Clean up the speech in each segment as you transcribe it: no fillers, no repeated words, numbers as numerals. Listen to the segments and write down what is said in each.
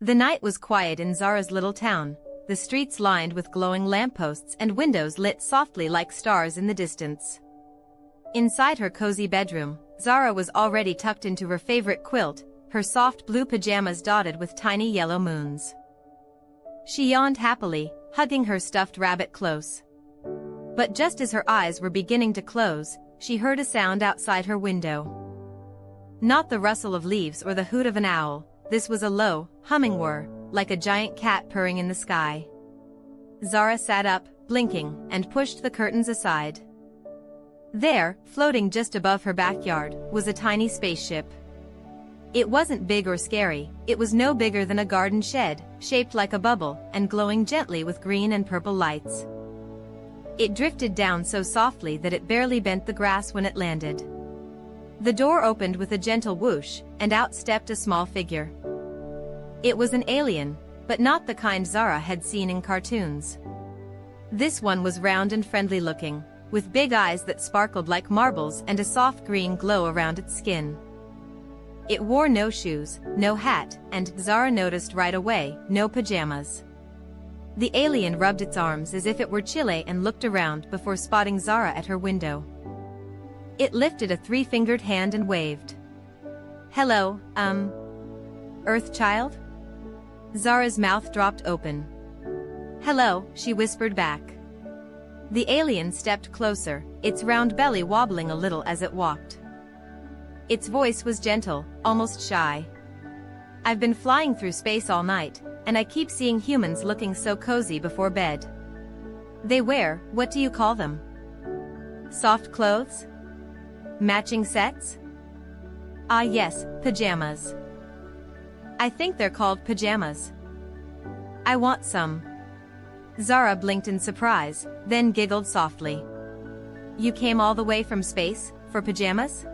The night was quiet in Zara's little town, the streets lined with glowing lampposts and windows lit softly like stars in the distance. Inside her cozy bedroom, Zara was already tucked into her favorite quilt, her soft blue pajamas dotted with tiny yellow moons. She yawned happily, hugging her stuffed rabbit close. But just as her eyes were beginning to close, she heard a sound outside her window. Not the rustle of leaves or the hoot of an owl, this was a low, humming whirr, like a giant cat purring in the sky. Zara sat up, blinking, and pushed the curtains aside. There, floating just above her backyard, was a tiny spaceship. It wasn't big or scary, it was no bigger than a garden shed, shaped like a bubble, and glowing gently with green and purple lights. It drifted down so softly that it barely bent the grass when it landed. The door opened with a gentle whoosh, and out stepped a small figure. It was an alien, but not the kind Zara had seen in cartoons. This one was round and friendly looking, with big eyes that sparkled like marbles and a soft green glow around its skin. It wore no shoes, no hat, and, Zara noticed right away, no pajamas. The alien rubbed its arms as if it were chilly and looked around before spotting Zara at her window. It lifted a three-fingered hand and waved. "Hello, Earth child?" Zara's mouth dropped open. "Hello," she whispered back. The alien stepped closer, its round belly wobbling a little as it walked. Its voice was gentle, almost shy. "I've been flying through space all night, and I keep seeing humans looking so cozy before bed. They wear, what do you call them? Soft clothes? Matching sets? Ah yes, pajamas. I think they're called pajamas. I want some." Zara blinked in surprise, then giggled softly. "You came all the way from space, for pajamas?"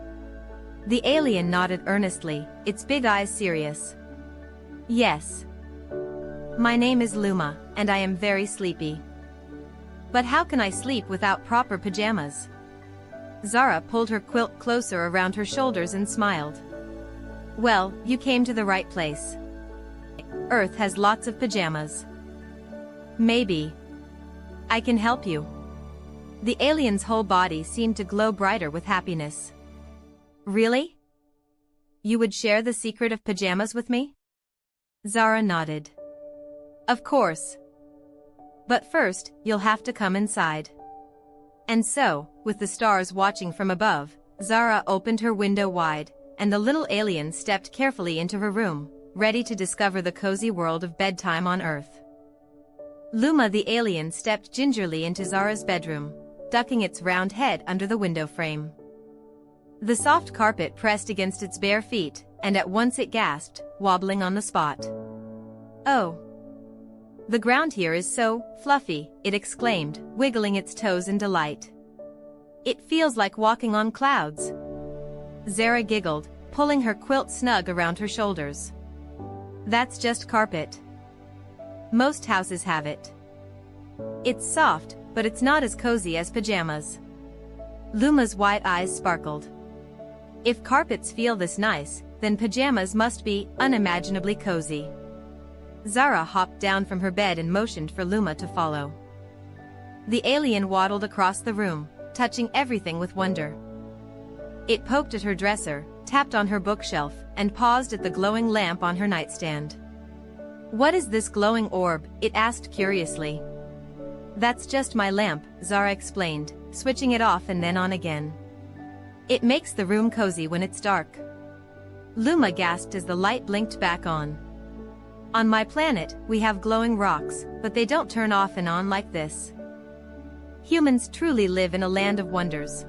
The alien nodded earnestly, its big eyes serious. "Yes. My name is Luma, and I am very sleepy. But how can I sleep without proper pajamas?" Zara pulled her quilt closer around her shoulders and smiled. "Well, you came to the right place. Earth has lots of pajamas. Maybe I can help you." The alien's whole body seemed to glow brighter with happiness. "Really? You would share the secret of pajamas with me?" Zara nodded. "Of course. But first, you'll have to come inside." And so, with the stars watching from above, Zara opened her window wide, and the little alien stepped carefully into her room, ready to discover the cozy world of bedtime on Earth. Luma the alien stepped gingerly into Zara's bedroom, ducking its round head under the window frame. The soft carpet pressed against its bare feet, and at once it gasped, wobbling on the spot. "Oh! The ground here is so fluffy," it exclaimed, wiggling its toes in delight. "It feels like walking on clouds." Zara giggled, pulling her quilt snug around her shoulders. "That's just carpet. Most houses have it. It's soft, but it's not as cozy as pajamas." Luma's white eyes sparkled. "If carpets feel this nice, then pajamas must be unimaginably cozy." Zara hopped down from her bed and motioned for Luma to follow. The alien waddled across the room, touching everything with wonder. It poked at her dresser, tapped on her bookshelf, and paused at the glowing lamp on her nightstand. "What is this glowing orb?" it asked curiously. "That's just my lamp," Zara explained, switching it off and then on again. "It makes the room cozy when it's dark." Luma gasped as the light blinked back on. "On my planet, we have glowing rocks, but they don't turn off and on like this. Humans truly live in a land of wonders."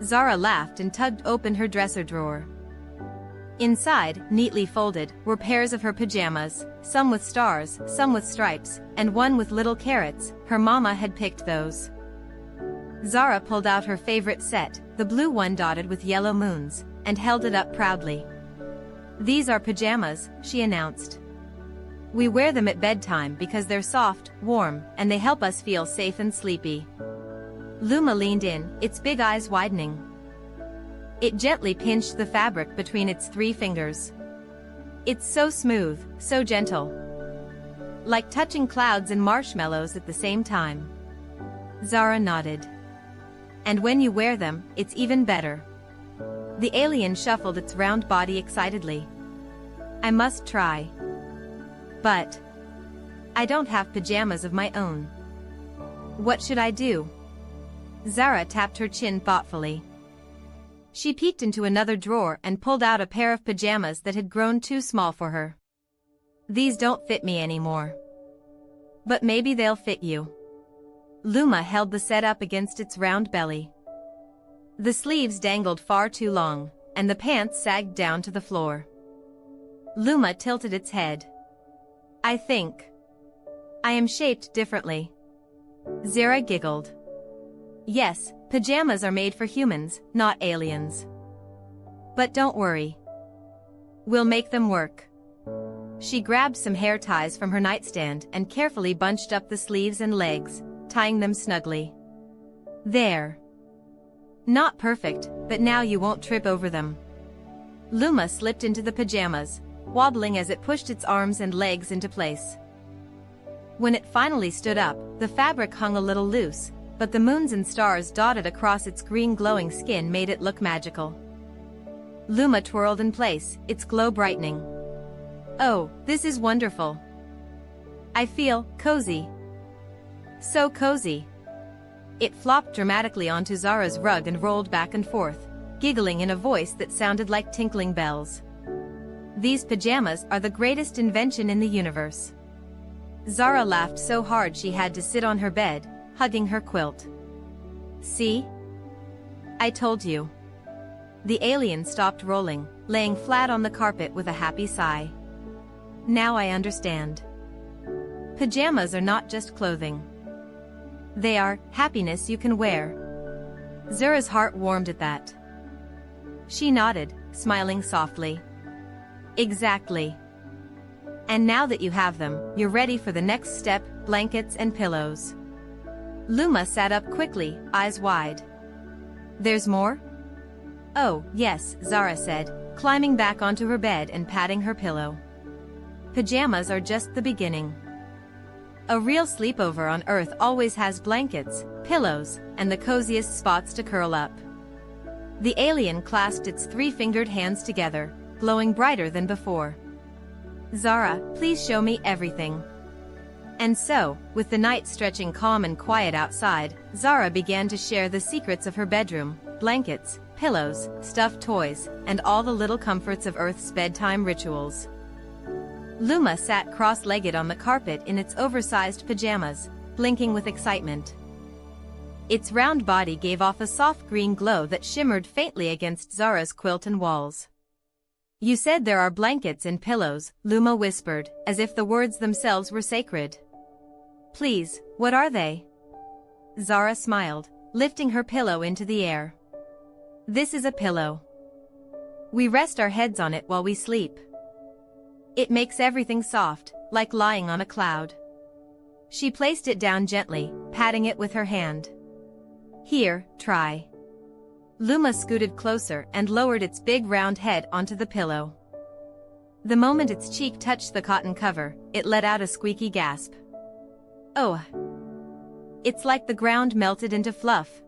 Zara laughed and tugged open her dresser drawer. Inside, neatly folded, were pairs of her pajamas, some with stars, some with stripes, and one with little carrots. Her mama had picked those. Zara pulled out her favorite set, the blue one dotted with yellow moons, and held it up proudly. "These are pajamas," she announced. "We wear them at bedtime because they're soft, warm, and they help us feel safe and sleepy." Luma leaned in, its big eyes widening. It gently pinched the fabric between its three fingers. It's so smooth, so gentle. Like touching clouds and marshmallows at the same time. Zara nodded. And when you wear them, it's even better. The alien shuffled its round body excitedly. I must try. But I don't have pajamas of my own. What should I do? Zara tapped her chin thoughtfully. She peeked into another drawer and pulled out a pair of pajamas that had grown too small for her. These don't fit me anymore. But maybe they'll fit you. Luma held the set up against its round belly. The sleeves dangled far too long, and the pants sagged down to the floor. Luma tilted its head. I think I am shaped differently. Zara giggled. Yes, pajamas are made for humans, not aliens. But don't worry. We'll make them work. She grabbed some hair ties from her nightstand and carefully bunched up the sleeves and legs, tying them snugly. There. Not perfect, but now you won't trip over them. Luma slipped into the pajamas, wobbling as it pushed its arms and legs into place. When it finally stood up, the fabric hung a little loose, but the moons and stars dotted across its green glowing skin made it look magical. Luma twirled in place, its glow brightening. Oh, this is wonderful. I feel cozy. So cozy. It flopped dramatically onto Zara's rug and rolled back and forth, giggling in a voice that sounded like tinkling bells. These pajamas are the greatest invention in the universe. Zara laughed so hard she had to sit on her bed, hugging her quilt. See? I told you. The alien stopped rolling, laying flat on the carpet with a happy sigh. Now I understand. Pajamas are not just clothing. They are happiness you can wear. Zara's heart warmed at that. She nodded, smiling softly. Exactly. And now that you have them, you're ready for the next step, blankets and pillows. Luma sat up quickly, eyes wide. There's more? Oh, yes, Zara said, climbing back onto her bed and patting her pillow. Pajamas are just the beginning. A real sleepover on Earth always has blankets, pillows, and the coziest spots to curl up. The alien clasped its three-fingered hands together, glowing brighter than before. Zara, please show me everything. And so, with the night stretching calm and quiet outside, Zara began to share the secrets of her bedroom, blankets, pillows, stuffed toys, and all the little comforts of Earth's bedtime rituals. Luma sat cross-legged on the carpet in its oversized pajamas, blinking with excitement. Its round body gave off a soft green glow that shimmered faintly against Zara's quilt and walls. You said there are blankets and pillows, Luma whispered, as if the words themselves were sacred. Please, what are they? Zara smiled, lifting her pillow into the air. This is a pillow. We rest our heads on it while we sleep. It makes everything soft, like lying on a cloud. She placed it down gently, patting it with her hand. Here, try. Luma scooted closer and lowered its big round head onto the pillow. The moment its cheek touched the cotton cover, it let out a squeaky gasp. Oh! It's like the ground melted into fluff.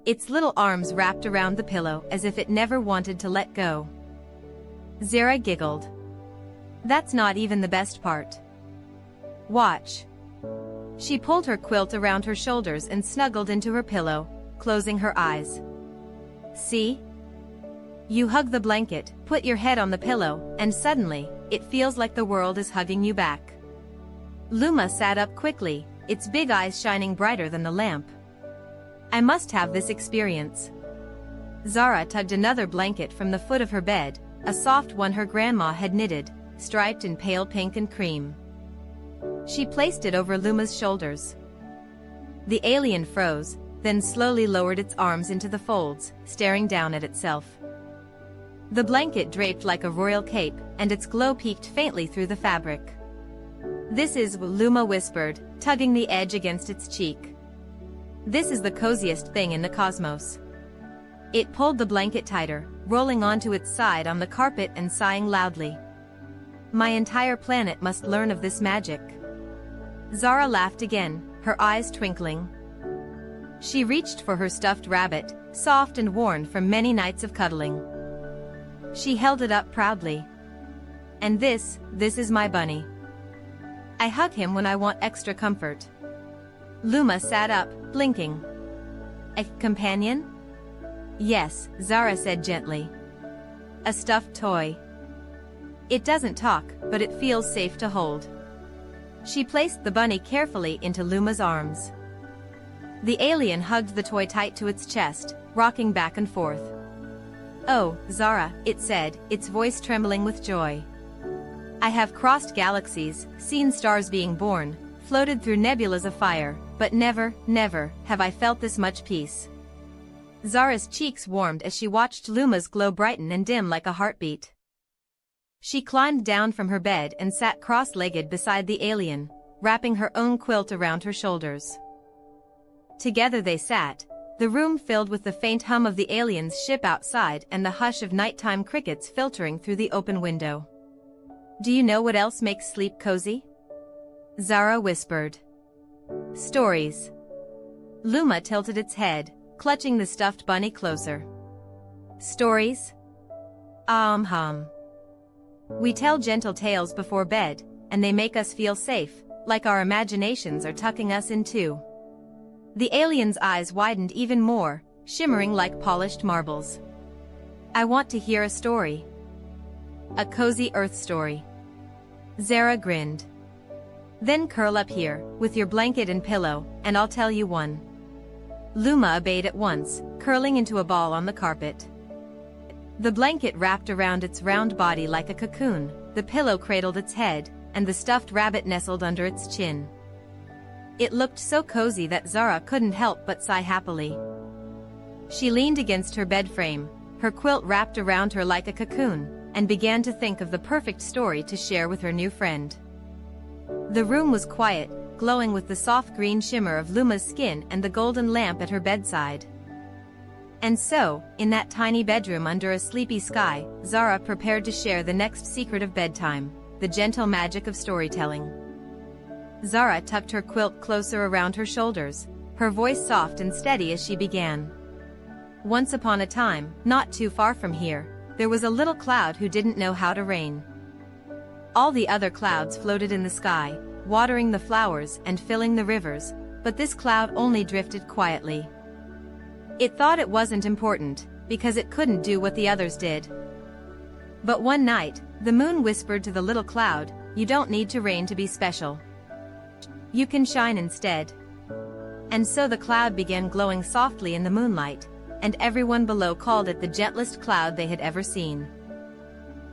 Its little arms wrapped around the pillow as if it never wanted to let go. Zara giggled. That's not even the best part. Watch. She pulled her quilt around her shoulders and snuggled into her pillow, closing her eyes. See? You hug the blanket, put your head on the pillow, and suddenly, it feels like the world is hugging you back. Luma sat up quickly, its big eyes shining brighter than the lamp. I must have this experience. Zara tugged another blanket from the foot of her bed, a soft one her grandma had knitted, striped in pale pink and cream. She placed it over Luma's shoulders. The alien froze, then slowly lowered its arms into the folds, staring down at itself. The blanket draped like a royal cape, and its glow peeked faintly through the fabric. This is, Luma whispered, tugging the edge against its cheek. This is the coziest thing in the cosmos. It pulled the blanket tighter, rolling onto its side on the carpet and sighing loudly. My entire planet must learn of this magic. Zara laughed again, her eyes twinkling. She reached for her stuffed rabbit, soft and worn from many nights of cuddling. She held it up proudly. And this is my bunny. I hug him when I want extra comfort. Luma sat up, blinking. A companion? Yes, Zara said gently. A stuffed toy. It doesn't talk, but it feels safe to hold. She placed the bunny carefully into Luma's arms. The alien hugged the toy tight to its chest, rocking back and forth. Oh, Zara, it said, its voice trembling with joy. I have crossed galaxies, seen stars being born, floated through nebulas of fire, but never, never, have I felt this much peace. Zara's cheeks warmed as she watched Luma's glow brighten and dim like a heartbeat. She climbed down from her bed and sat cross-legged beside the alien, wrapping her own quilt around her shoulders. Together they sat, the room filled with the faint hum of the alien's ship outside and the hush of nighttime crickets filtering through the open window. Do you know what else makes sleep cozy? Zara whispered. Stories. Luma tilted its head, clutching the stuffed bunny closer. Stories? Hum. We tell gentle tales before bed, and they make us feel safe, like our imaginations are tucking us in too. The alien's eyes widened even more, shimmering like polished marbles. I want to hear a story. A cozy earth story. Zara grinned. Then curl up here, with your blanket and pillow, and I'll tell you one. Luma obeyed at once, curling into a ball on the carpet. The blanket wrapped around its round body like a cocoon, the pillow cradled its head, and the stuffed rabbit nestled under its chin. It looked so cozy that Zara couldn't help but sigh happily. She leaned against her bed frame, her quilt wrapped around her like a cocoon, and began to think of the perfect story to share with her new friend. The room was quiet, glowing with the soft green shimmer of Luma's skin and the golden lamp at her bedside. And so, in that tiny bedroom under a sleepy sky, Zara prepared to share the next secret of bedtime, the gentle magic of storytelling. Zara tucked her quilt closer around her shoulders, her voice soft and steady as she began. Once upon a time, not too far from here, there was a little cloud who didn't know how to rain. All the other clouds floated in the sky, watering the flowers and filling the rivers, but this cloud only drifted quietly. It thought it wasn't important, because it couldn't do what the others did. But one night, the moon whispered to the little cloud, "You don't need to rain to be special. You can shine instead." And so the cloud began glowing softly in the moonlight, and everyone below called it the gentlest cloud they had ever seen.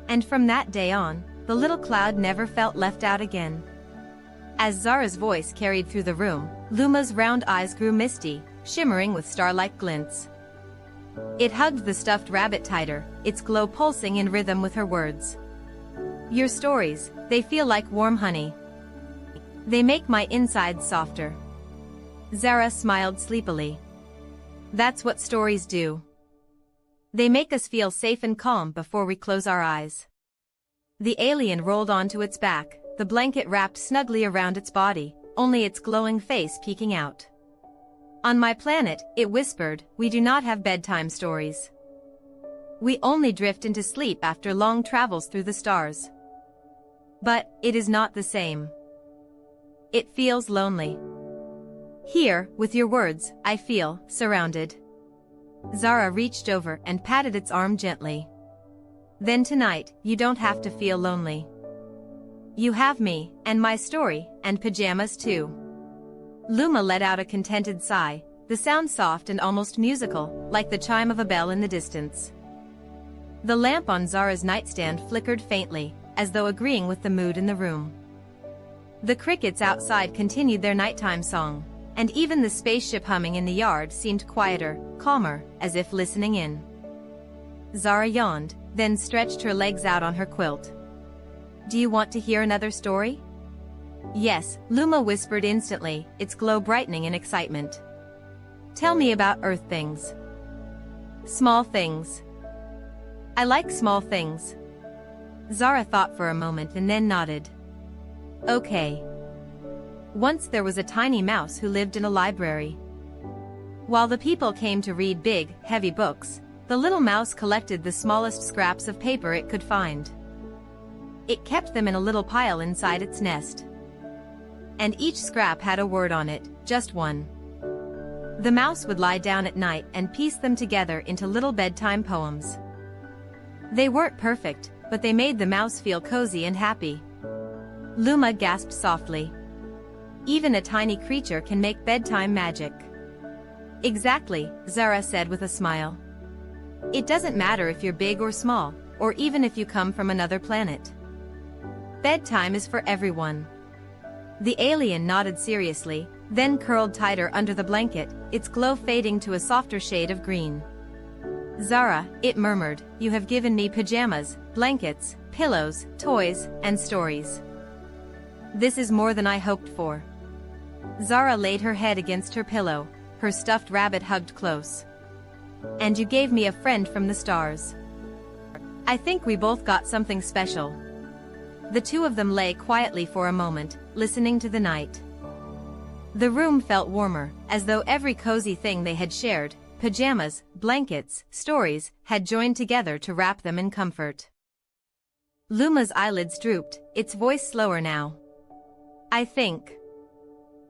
And from that day on, the little cloud never felt left out again. As Zara's voice carried through the room, Luma's round eyes grew misty, shimmering with star-like glints. It hugged the stuffed rabbit tighter, its glow pulsing in rhythm with her words. Your stories, they feel like warm honey. They make my insides softer. Zara smiled sleepily. That's what stories do. They make us feel safe and calm before we close our eyes. The alien rolled onto its back, the blanket wrapped snugly around its body, only its glowing face peeking out. On my planet, it whispered, we do not have bedtime stories. We only drift into sleep after long travels through the stars. But it is not the same. It feels lonely. Here, with your words, I feel surrounded. Zara reached over and patted its arm gently. Then tonight, you don't have to feel lonely. You have me, and my story, and pajamas too. Luma let out a contented sigh, the sound soft and almost musical, like the chime of a bell in the distance. The lamp on Zara's nightstand flickered faintly, as though agreeing with the mood in the room. The crickets outside continued their nighttime song, and even the spaceship humming in the yard seemed quieter, calmer, as if listening in. Zara yawned, then stretched her legs out on her quilt. Do you want to hear another story? Yes, Luma whispered instantly, its glow brightening in excitement. Tell me about Earth things. Small things. I like small things. Zara thought for a moment and then nodded. Okay. Once there was a tiny mouse who lived in a library. While the people came to read big, heavy books, the little mouse collected the smallest scraps of paper it could find. It kept them in a little pile inside its nest. And each scrap had a word on it, just one. The mouse would lie down at night and piece them together into little bedtime poems. They weren't perfect, but they made the mouse feel cozy and happy. Luma gasped softly. Even a tiny creature can make bedtime magic. Exactly, Zara said with a smile. It doesn't matter if you're big or small, or even if you come from another planet. Bedtime is for everyone. The alien nodded seriously, then curled tighter under the blanket, its glow fading to a softer shade of green. Zara, it murmured, you have given me pajamas, blankets, pillows, toys, and stories. This is more than I hoped for. Zara laid her head against her pillow, her stuffed rabbit hugged close. And you gave me a friend from the stars. I think we both got something special. The two of them lay quietly for a moment, listening to the night. The room felt warmer, as though every cozy thing they had shared, pajamas, blankets, stories, had joined together to wrap them in comfort. Luma's eyelids drooped, its voice slower now. I think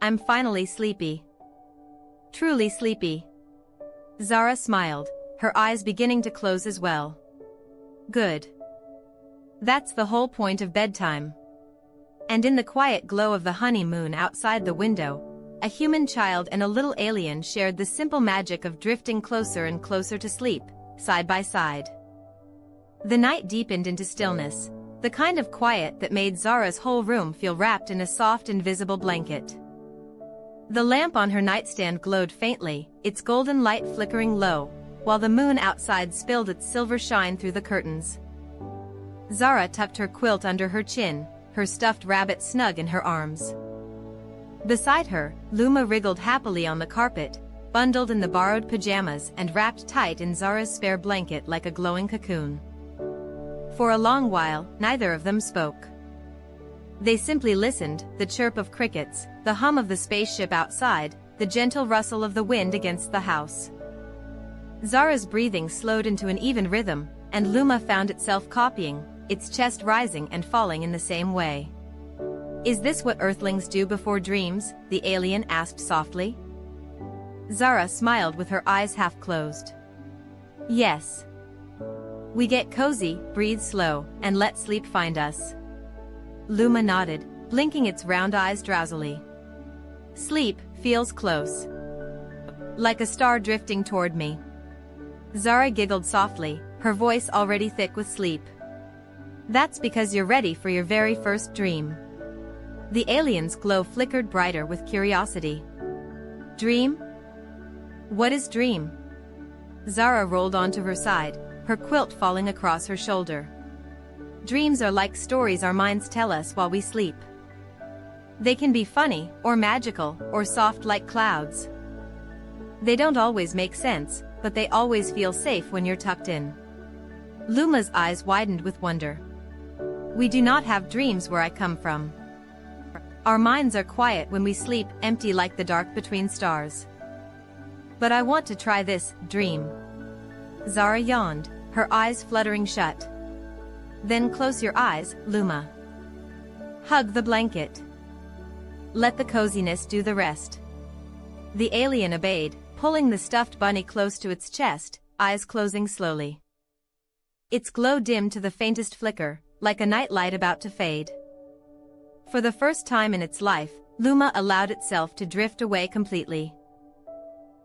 I'm finally sleepy. Truly sleepy. Zara smiled, her eyes beginning to close as well. Good. That's the whole point of bedtime. And in the quiet glow of the honeymoon outside the window, a human child and a little alien shared the simple magic of drifting closer and closer to sleep, side by side. The night deepened into stillness, the kind of quiet that made Zara's whole room feel wrapped in a soft invisible blanket. The lamp on her nightstand glowed faintly, its golden light flickering low, while the moon outside spilled its silver shine through the curtains. Zara tucked her quilt under her chin, her stuffed rabbit snug in her arms. Beside her, Luma wriggled happily on the carpet, bundled in the borrowed pajamas and wrapped tight in Zara's spare blanket like a glowing cocoon. For a long while, neither of them spoke. They simply listened, the chirp of crickets, the hum of the spaceship outside, the gentle rustle of the wind against the house. Zara's breathing slowed into an even rhythm, and Luma found itself copying, its chest rising and falling in the same way. Is this what Earthlings do before dreams? The alien asked softly. Zara smiled with her eyes half closed. Yes. We get cozy, breathe slow, and let sleep find us. Luma nodded, blinking its round eyes drowsily. Sleep feels close. Like a star drifting toward me. Zara giggled softly, her voice already thick with sleep. That's because you're ready for your very first dream. The alien's glow flickered brighter with curiosity. Dream? What is dream? Zara rolled onto her side, her quilt falling across her shoulder. Dreams are like stories our minds tell us while we sleep. They can be funny, or magical, or soft like clouds. They don't always make sense, but they always feel safe when you're tucked in. Luma's eyes widened with wonder. We do not have dreams where I come from. Our minds are quiet when we sleep, empty like the dark between stars. But I want to try this dream. Zara yawned, her eyes fluttering shut. Then close your eyes, Luma. Hug the blanket. Let the coziness do the rest. The alien obeyed, pulling the stuffed bunny close to its chest, eyes closing slowly. Its glow dimmed to the faintest flicker, like a nightlight about to fade. For the first time in its life, Luma allowed itself to drift away completely.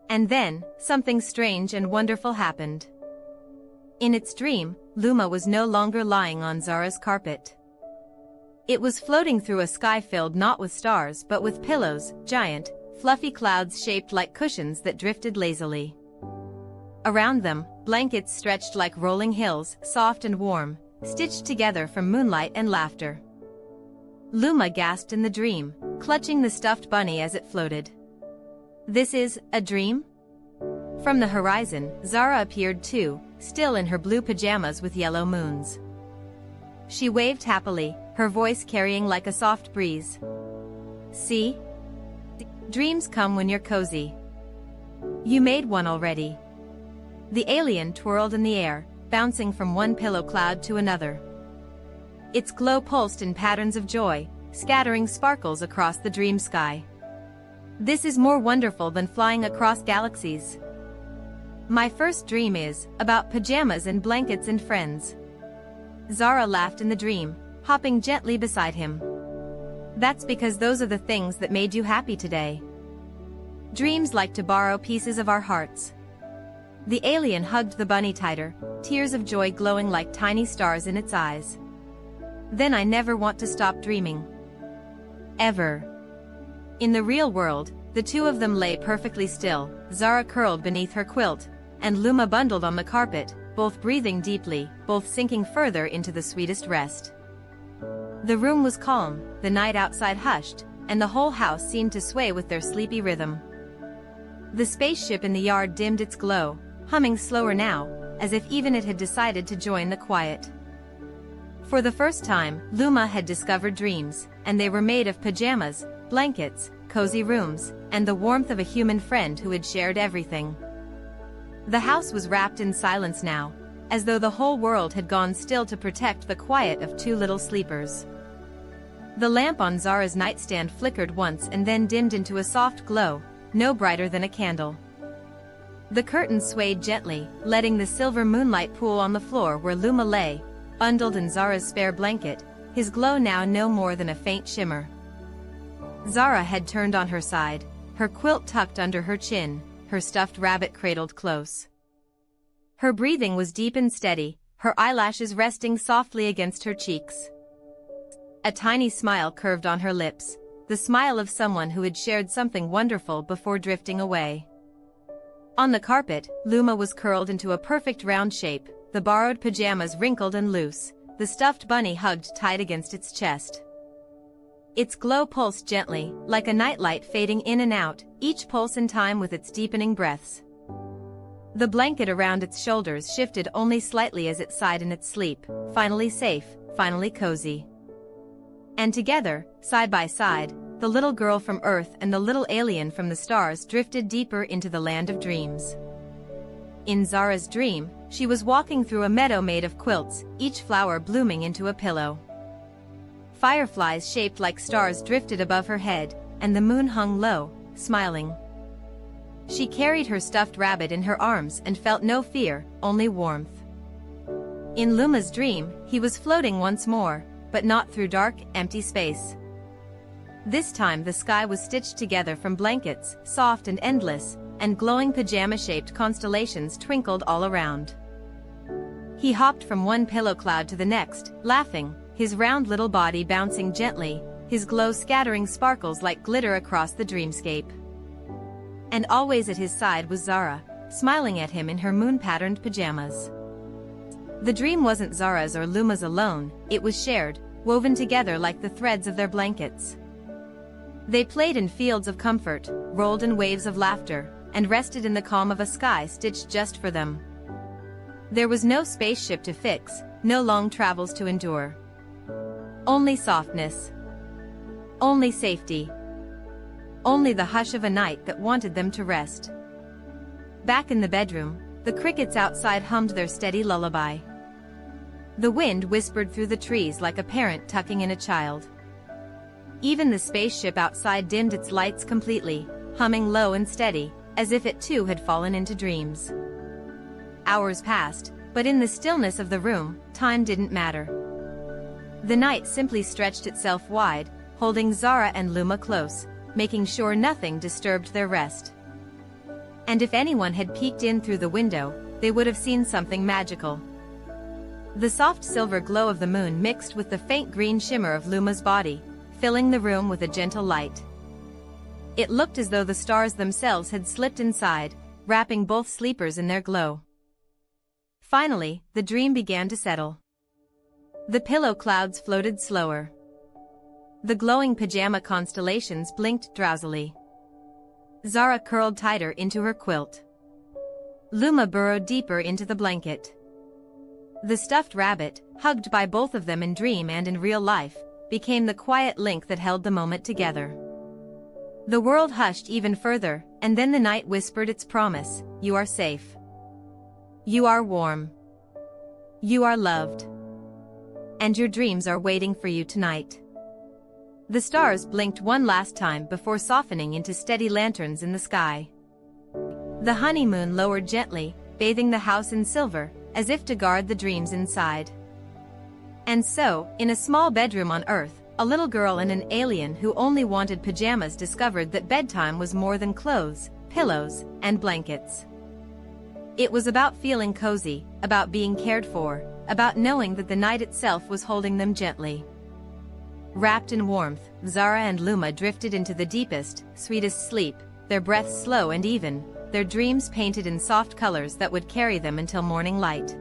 And then, something strange and wonderful happened. In its dream, Luma was no longer lying on Zara's carpet. It was floating through a sky filled not with stars but with pillows, giant, fluffy clouds shaped like cushions that drifted lazily. Around them, blankets stretched like rolling hills, soft and warm, stitched together from moonlight and laughter. Luma gasped in the dream, clutching the stuffed bunny as it floated. This is a dream? From the horizon, Zara appeared too, still in her blue pajamas with yellow moons. She waved happily, her voice carrying like a soft breeze. See? Dreams come when you're cozy. You made one already. The alien twirled in the air, bouncing from one pillow cloud to another. Its glow pulsed in patterns of joy, scattering sparkles across the dream sky. This is more wonderful than flying across galaxies. My first dream is about pajamas and blankets and friends. Zara laughed in the dream, hopping gently beside him. That's because those are the things that made you happy today. Dreams like to borrow pieces of our hearts. The alien hugged the bunny tighter, tears of joy glowing like tiny stars in its eyes. Then I never want to stop dreaming. Ever. In the real world, the two of them lay perfectly still, Zara curled beneath her quilt, and Luma bundled on the carpet, both breathing deeply, both sinking further into the sweetest rest. The room was calm, the night outside hushed, and the whole house seemed to sway with their sleepy rhythm. The spaceship in the yard dimmed its glow, humming slower now, as if even it had decided to join the quiet. For the first time, Luma had discovered dreams, and they were made of pajamas, blankets, cozy rooms, and the warmth of a human friend who had shared everything. The house was wrapped in silence now, as though the whole world had gone still to protect the quiet of two little sleepers. The lamp on Zara's nightstand flickered once and then dimmed into a soft glow, no brighter than a candle. The curtains swayed gently, letting the silver moonlight pool on the floor where Luma lay, bundled in Zara's spare blanket, his glow now no more than a faint shimmer. Zara had turned on her side, her quilt tucked under her chin, her stuffed rabbit cradled close. Her breathing was deep and steady, her eyelashes resting softly against her cheeks. A tiny smile curved on her lips, the smile of someone who had shared something wonderful before drifting away. On the carpet, Luma was curled into a perfect round shape, the borrowed pajamas wrinkled and loose, the stuffed bunny hugged tight against its chest. Its glow pulsed gently, like a nightlight fading in and out, each pulse in time with its deepening breaths. The blanket around its shoulders shifted only slightly as it sighed in its sleep, finally safe, finally cozy. And together, side by side, the little girl from Earth and the little alien from the stars drifted deeper into the land of dreams. In Zara's dream, she was walking through a meadow made of quilts, each flower blooming into a pillow. Fireflies shaped like stars drifted above her head, and the moon hung low, smiling. She carried her stuffed rabbit in her arms and felt no fear, only warmth. In Luma's dream, he was floating once more, but not through dark, empty space. This time the sky was stitched together from blankets, soft and endless, and glowing pajama-shaped constellations twinkled all around. He hopped from one pillow cloud to the next, laughing, his round little body bouncing gently, his glow scattering sparkles like glitter across the dreamscape. And always at his side was Zara, smiling at him in her moon-patterned pajamas. The dream wasn't Zara's or Luma's alone, it was shared, woven together like the threads of their blankets. They played in fields of comfort, rolled in waves of laughter, and rested in the calm of a sky stitched just for them. There was no spaceship to fix, no long travels to endure. Only softness. Only safety. Only the hush of a night that wanted them to rest. Back in the bedroom, the crickets outside hummed their steady lullaby. The wind whispered through the trees like a parent tucking in a child. Even the spaceship outside dimmed its lights completely, humming low and steady, as if it too had fallen into dreams. Hours passed, but in the stillness of the room, time didn't matter. The night simply stretched itself wide, holding Zara and Luma close, making sure nothing disturbed their rest. And if anyone had peeked in through the window, they would have seen something magical. The soft silver glow of the moon mixed with the faint green shimmer of Luma's body, filling the room with a gentle light. It looked as though the stars themselves had slipped inside, wrapping both sleepers in their glow. Finally, the dream began to settle. The pillow clouds floated slower. The glowing pajama constellations blinked drowsily. Zara curled tighter into her quilt. Luma burrowed deeper into the blanket. The stuffed rabbit, hugged by both of them in dream and in real life, became the quiet link that held the moment together. The world hushed even further, and then the night whispered its promise: you are safe. You are warm. You are loved. And your dreams are waiting for you tonight. The stars blinked one last time before softening into steady lanterns in the sky. The honeymoon lowered gently, bathing the house in silver, as if to guard the dreams inside. And so, in a small bedroom on Earth, a little girl and an alien who only wanted pajamas discovered that bedtime was more than clothes, pillows, and blankets. It was about feeling cozy, about being cared for, about knowing that the night itself was holding them gently. Wrapped in warmth, Zara and Luma drifted into the deepest, sweetest sleep, their breaths slow and even, their dreams painted in soft colors that would carry them until morning light.